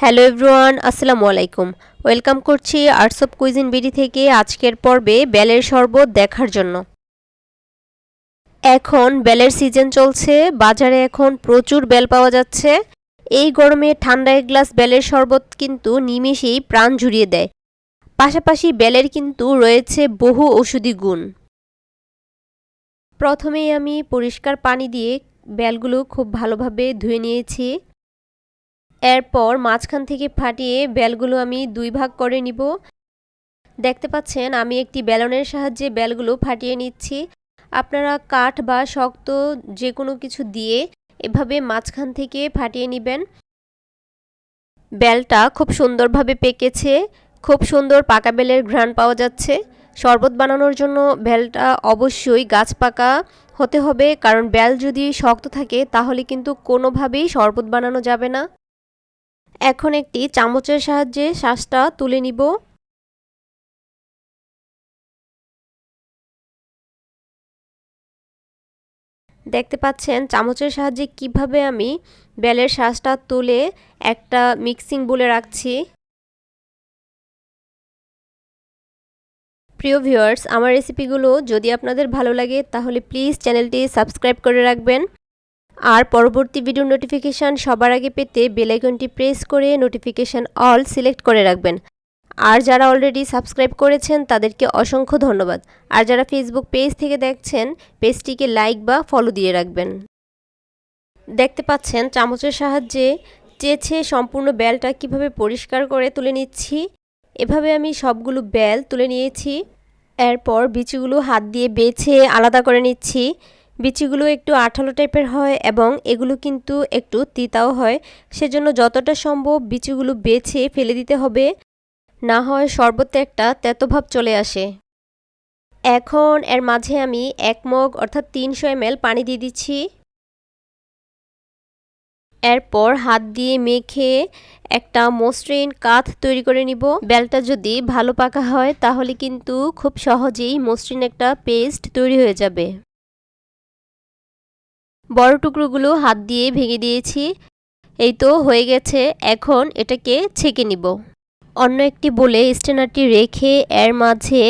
Hello everyone, আসসালামু আলাইকুম। Welcome করছি আর্টস অফ কুইজিন বিডি থেকে আজকের পর্বে বেলের শরবত দেখার জন্য। এখন বেলের সিজন চলছে, বাজারে এখন প্রচুর বেল পাওয়া যাচ্ছে। এই গরমে ঠান্ডা এক গ্লাস বেলের শরবত কিন্তু নিমেষেই প্রাণ জুড়িয়ে দেয়। পাশাপাশি বেলের কিন্তু রয়েছে বহু ঔষধি গুণ। প্রথমেই আমি পরিষ্কার পানি দিয়ে বেলগুলো খুব ভালোভাবে ধুয়ে নিয়েছি। এরপর মাঝখান থেকে ফাটিয়ে বেলগুলো আমি দুই ভাগ করে নিব। দেখতে পাচ্ছেন আমি একটি বেলনের সাহায্যে বেলগুলো ফাটিয়ে নিচ্ছি। আপনারা কাঠ বা শক্ত যে কোনো কিছু দিয়ে এভাবে মাঝখান থেকে ফাটিয়ে নেবেন। বেলটা খুব সুন্দরভাবে পেকেছে, খুব সুন্দর পাকা বেলের ঘ্রাণ পাওয়া যাচ্ছে। শরবত বানানোর জন্য বেলটা অবশ্যই গাছ পাকা হতে হবে, কারণ বেল যদি শক্ত থাকে তাহলে কিন্তু কোনোভাবেই শরবত বানানো যাবে না। এখন একটি চামচের সাহায্যে শাঁসটা তুলে নিব। দেখতে পাচ্ছেন চামচের সাহায্যে কিভাবে আমি বেলের শাঁসটা তুলে একটা মিক্সিং বোলে রাখছি। প্রিয় ভিউয়ার্স, আমার রেসিপিগুলো যদি আপনাদের ভালো লাগে তাহলে প্লিজ চ্যানেলটি সাবস্ক্রাইব করে রাখবেন। আর পরবর্তী ভিডিও নোটিফিকেশান সবার আগে পেতে বেল আইকনটি প্রেস করে নোটিফিকেশান অল সিলেক্ট করে রাখবেন। আর যারা অলরেডি সাবস্ক্রাইব করেছেন তাদেরকে অসংখ্য ধন্যবাদ। আর যারা ফেসবুক পেজ থেকে দেখছেন পেজটিকে লাইক বা ফলো দিয়ে রাখবেন। দেখতে পাচ্ছেন চামচের সাহায্যে চেঁচে সম্পূর্ণ বেলটা কিভাবে পরিষ্কার করে তুলে নিচ্ছি। এভাবে আমি সবগুলো বেল তুলে নিয়েছি। এরপর বিচিগুলো হাত দিয়ে বেছে আলাদা করে নিচ্ছি। বিচিগুলো একটু আঠালো টাইপের হয় এবং এগুলো কিন্তু একটু তিতাও হয়, সেজন্য যতটা সম্ভব বিচিগুলো বেছে ফেলে দিতে হবে, না হয় শরবতে একটা তেতোভাব চলে আসে। এখন এর মাঝে আমি 1 মগ অর্থাৎ 300 ml পানি দিয়ে দিচ্ছি। এরপর হাত দিয়ে মেখে একটা মসৃণ কাঠ তৈরি করে নিব। বেলটা যদি ভালো পাকা হয় তাহলে কিন্তু খুব সহজেই মসৃণ একটা পেস্ট তৈরি হয়ে যাবে। বড় টুকরোগুলো হাত দিয়ে ভেঙে দিয়েছি। এই তো হয়ে গেছে। এখন এটাকে ছেঁকে নিব। অন্য একটি বোলে স্ট্রেনারটি রেখে এর মাঝে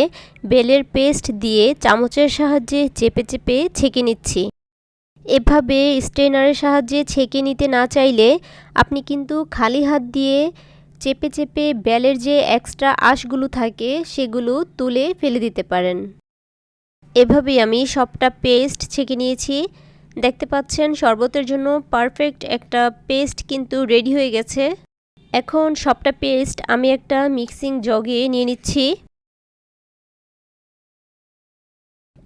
বেলের পেস্ট দিয়ে চামচের সাহায্যে চেপে চেপে ছেঁকে নিচ্ছি। এভাবে স্ট্রেনারের সাহায্যে ছেঁকে নিতে না চাইলে আপনি কিন্তু খালি হাত দিয়ে চেপে চেপে বেলের যে এক্সট্রা আঁশগুলো থাকে সেগুলো তুলে ফেলে দিতে পারেন। এভাবেই আমি সবটা পেস্ট ছেঁকে নিয়েছি। দেখতে পাচ্ছেন শরবতের জন্য পারফেক্ট একটা পেস্ট কিন্তু রেডি হয়ে গেছে। এখন সবটা পেস্ট আমি একটা মিক্সিং জগে নিয়ে নিচ্ছি।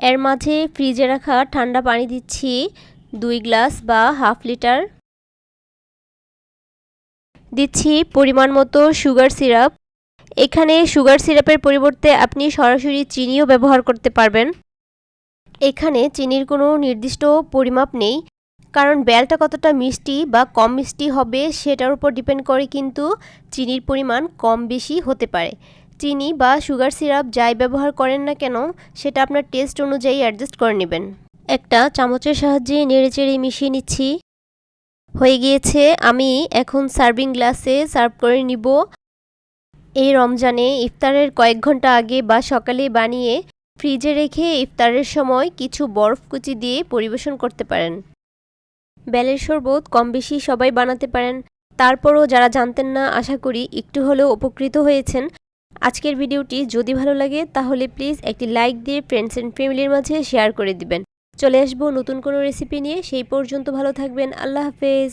এর মাঝে ফ্রিজে রাখা ঠান্ডা পানি দিচ্ছি 2 গ্লাস বা হাফ লিটার। দিচ্ছি পরিমাণ মতো সুগার সিরাপ। এখানে সুগার সিরাপের পরিবর্তে আপনি সরাসরি চিনিও ব্যবহার করতে পারবেন। এখানে চিনির কোনো নির্দিষ্ট পরিমাপ নেই, কারণ বেলটা কতটা মিষ্টি বা কম মিষ্টি হবে সেটার উপর ডিপেন্ড করে কিন্তু চিনির পরিমাণ কম বেশি হতে পারে। চিনি বা সুগার সিরাপ যাই ব্যবহার করেন না কেন সেটা আপনার টেস্ট অনুযায়ী অ্যাডজাস্ট করে নেবেন। একটা চামচের সাহায্যে নেড়েচেড়ে মিশিয়ে নিচ্ছি। হয়ে গিয়েছে। আমি এখন সার্ভিং গ্লাসে সার্ভ করে নিব। এই রমজানে ইফতারের কয়েক ঘন্টা আগে বা সকালে বানিয়ে ফ্রিজে রেখে ইফতারের সময় কিছু বরফ কুচি দিয়ে পরিবেশন করতে পারেন। বেলের শরবত কম বেশি সবাই বানাতে পারেন, তারপরও যারা জানতেন না আশা করি একটু হলেও উপকৃত হয়েছেন। আজকের ভিডিওটি যদি ভালো লাগে তাহলে প্লিজ একটি লাইক দিয়ে ফ্রেন্ডস অ্যান্ড ফ্যামিলির মাঝে শেয়ার করে দিবেন। চলে আসবো নতুন কোনো রেসিপি নিয়ে। সেই পর্যন্ত ভালো থাকবেন। আল্লাহ হাফেজ।